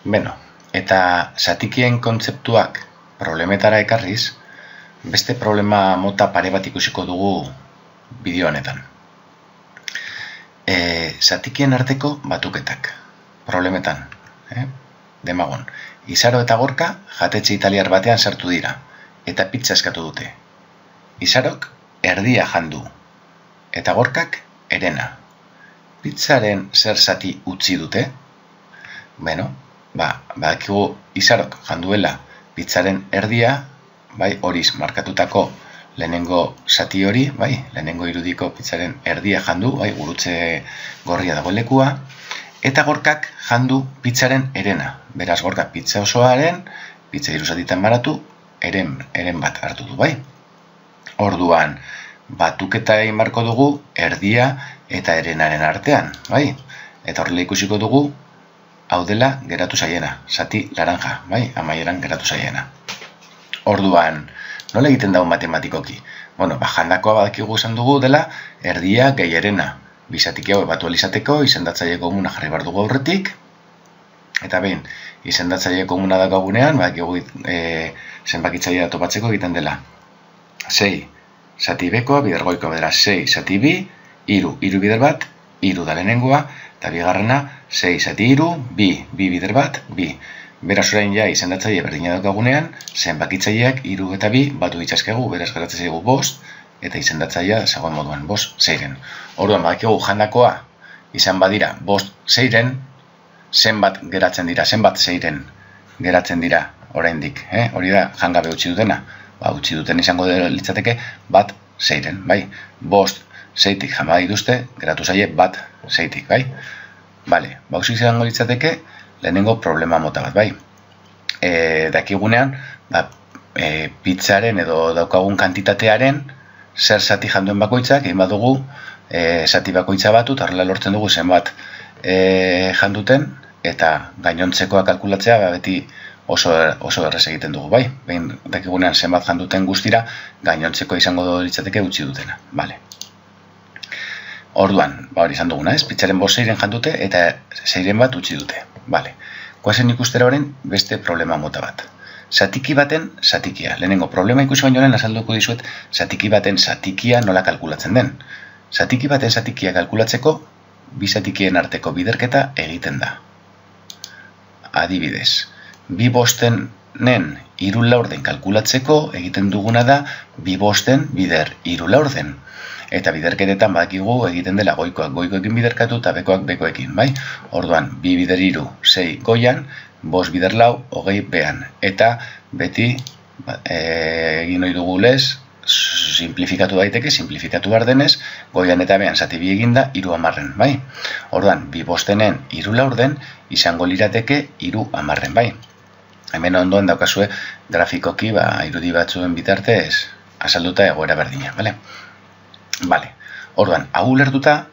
Beno, eta zatikien kontzeptuak problemetara ekarriz, beste problema mota pare bat ikusiko dugu bideo honetan. Zatikien arteko batuketak, problemetan, demagon. Izaro eta Gorka jatetxe italiar batean sartu dira, eta pizza eskatu dute. Izarok erdia jandu, eta Gorkak herena. Pizzaren zer zati utzi dute? Beno, badakigu Izarok janduela pizzaren erdia, horiz markatutako lehenengo zati hori, lehenengo irudiko pizzaren erdia jandu, gurutze gorria dago lekua, eta Gorkak jandu pizzaren herena. Beraz, Gorka pizza osoaren, pizza iruzatitan baratu, heren bat hartu du, Orduan, batuketa egin barko dugu erdia eta herenaren artean, Eta horrela ikusiko dugu, hau dela geratu zaiena, zati laranja, amaieran geratu zaiena. Orduan, nola egiten dago matematikoki? Jandakoa badakigu esan dugu dela erdia gehi herena. Bizatiki hau ebatu alizateko, izendatzaile komuna jarri behar dugu aurretik. Eta behin, izendatzaile komuna dakagunean, badakigu zenbakitzailea topatzeko egiten dela 6 zati bekoa, bider goikoa bedera 6 zati bi, iru bider bat, iru da lehenengoa, eta bigarrena 6 zati iru, bi bider bat, bi. Beraz orain ja izendatzaile berdina daukagunean, zenbakitzaileak iru eta bi batu ditzazkegu, beraz geratzen zaigu 5, eta izendatzailea zegoen moduan 5 seiren. Orduan badakigu jandakoa izan badira 5 seiren, zenbat geratzen dira, zenbat seiren geratzen dira oraindik, hori da jangabe utzi dutena. Utzi duten izango litzateke bat seiren, 5 seitik jama dituzte, geratu zaie bat seitik, Bauzik izango litzateke lehenengo problema mota bat, Dakigunean, pizzaren edo daukagun kantitatearen zer zati janduen bakoitzak, egin badugu zati bakoitza batu, eta horrela lortzen dugu zenbat janduten, eta gainontzekoa kalkulatzea beti oso errez egiten dugu, Behin dakigunean zenbat janduten guztira, gainontzeko izango litzateke utzi dutena, Orduan, hori izan duguna, pizzaren 5 seiren jandute eta seiren bat utzi dute, Goazen ikustera horren beste problema mota bat. Zatiki baten zatikia. Lehenengo problema ikusi baino lehen azalduko dizuet zatiki baten zatikia nola kalkulatzen den. Zatiki baten zatikia kalkulatzeko, bi zatikien arteko biderketa egiten da. Adibidez, 2 bostenen 3 laurden kalkulatzeko egiten duguna da 2 bosten bider 3 laurden. Eta biderketetan badakigu egiten dela goikoak goikoekin biderkatu eta bekoak bekoekin, Orduan, 2 bider 3, 6 goian, 5 bider 4, 20 bean. Eta beti egin ohi dugu lez, simplifikatu daiteke, simplifikatu behar denez, goian eta bean zati bi eginda 3 hamarren, Orduan, 2 bostenen 3 laurden izango lirateke 3 hamarren, Hemen ondoen daukazue grafikoki irudi batzuen bitartez azalduta egoera berdina, Orduan, hau ulertuta,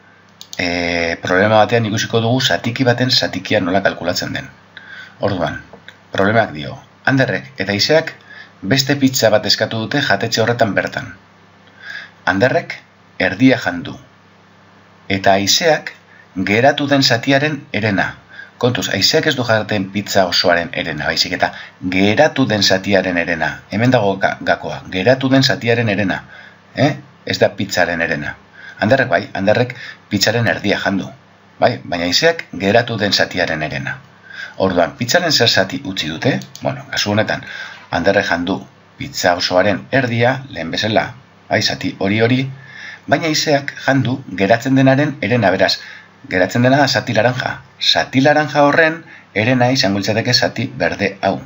problema batean ikusiko dugu zatiki baten zatikia nola kalkulatzen den. Orduan, problemak dio, Anderrek eta Izeak beste pizza bat eskatu dute jatetxe horretan bertan. Anderrek erdia jandu, eta Izeak geratu den zatiaren herena. Kontuz, Izeak ez du jaten pizza osoaren herena, baizik eta geratu den zatiaren herena. Hemen dago gakoa, geratu den zatiaren herena. Ez da pizzaren herena. Anderrek Anderrek pizzaren erdia jandu. Baina Izeak geratu den zatiaren herena. Orduan, pizzaren zer zati utzi dute? Kasu honetan, Anderrek jandu pizza osoaren erdia, lehen bezala, zati hori, baina Izeak jandu geratzen denaren herena, beraz, geratzen dena da zati laranja. Zati laranja horren herena izango litzateke zati berde hau,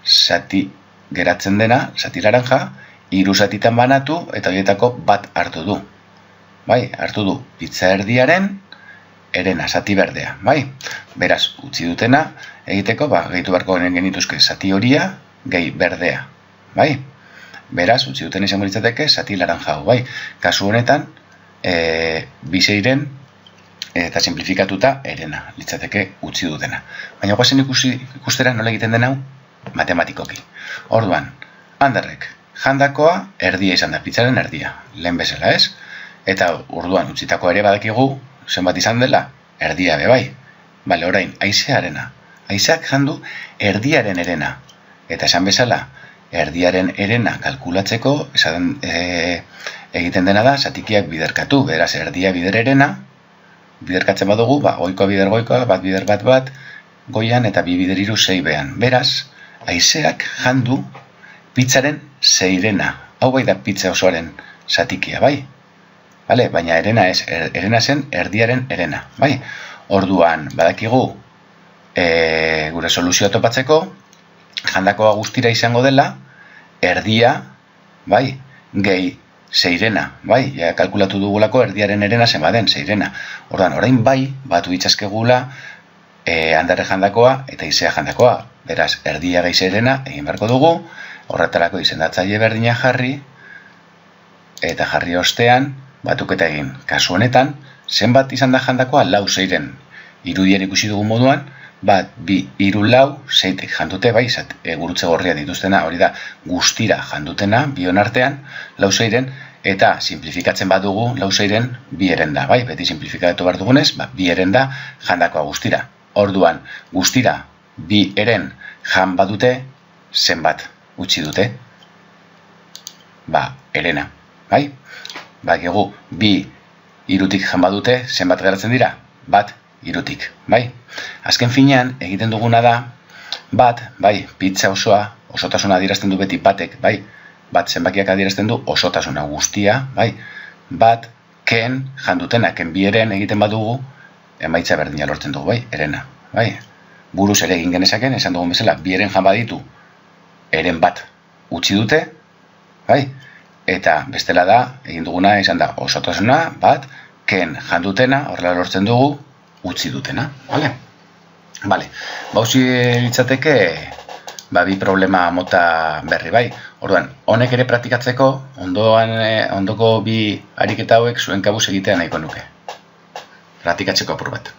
Zati geratzen dena, zati laranja, 3 zatitan banatu eta horietako bat hartu du. Hartu du pizza erdiaren herena, zati berdea. Beraz, utzi dutena egiteko, gehitu beharko genituzke zati horia, gehi berdea. Beraz, utzi duten izango litzateke zati laranja hau. Kasu honetan, 2 seiren eta simplifikatuta herena litzateke utzi dutena. Baina goazen ikustera nola egiten den hau matematikoki. Orduan, Anderrek jandakoa erdia izan da, pizzaren erdia, lehen bezala, ez? Eta orduan utzitako ere badakigu zenbat izan dela, erdia be bai. Orain, Izearena. haizeak jandu erdiaren herena. Eta esan bezala, erdiaren herena kalkulatzeko, egiten dena da, zatikiak biderkatu, beraz, erdia bider herena, biderkatzen badugu, goikoa bider goikoa, bat bider bat, goian eta bi bider hiru sei behan. Beraz, haizeak jandu pizzaren zeirena. Hau bai da pizza osoaren zatikia, bai? Vale, baina herena ez, herena zen erdiaren herena, bai? Orduan, badakigu, gure soluzioa topatzeko, jandakoa guztira izango dela, erdia, bai, gehi zeirena, bai, ja kalkulatu dugulako erdiaren herena zen baden, zeirena. Orduan, orain bai, batu ditzazkegula handarre jandakoa eta izea jandakoa. Beraz, erdia gehi zeirena egin beharko dugu, horretarako izendatzaile berdina jarri, eta jarri ostean, batuketa egin. Kasu honetan, zenbat izan da jandakoa? 4 zeiren. Irudian ikusi dugu moduan, 1, 2, 3, 4, zeitek jandute, bai, gurutze gorria dituztena, hori da guztira jandutena, bion artean, 4 zeiren, eta simplifikatzen badugu 4 zeiren 2 herenda, bai, beti simplifikatu behar dugunez, 2 herenda jandakoa guztira. Orduan, guztira 2 heren jan badute, zenbat utzi dute? Herena, bai? Bakigu, 2 hirutik jan badute, zenbat geratzen dira? 1 hirutik, bai? Azken finean, egiten duguna da, bai, pizza osoa, osotasuna adierazten du beti batek, bai? Zenbakiak adierazten du osotasuna guztia, bai? Ken jandutena, ken 2 heren egiten badugu, emaitza berdina lortzen dugu, bai? Herena, bai? Buruz ere egin genezaken, esan dugun bezala, 2 heren jan baditu, heren 1 utzi dute, bai? Eta bestela da, egin duguna izan da, osotasuna, ken jandutena, horrela lortzen dugu, utzi dutena, bale? Bale, bauzi litzateke, 2 problema mota berri, bai? Orduan, honek ere praktikatzeko, ondoko 2 ariketa hauek zuen kabuz egitea nahiko nuke. Praktikatzeko apur bat.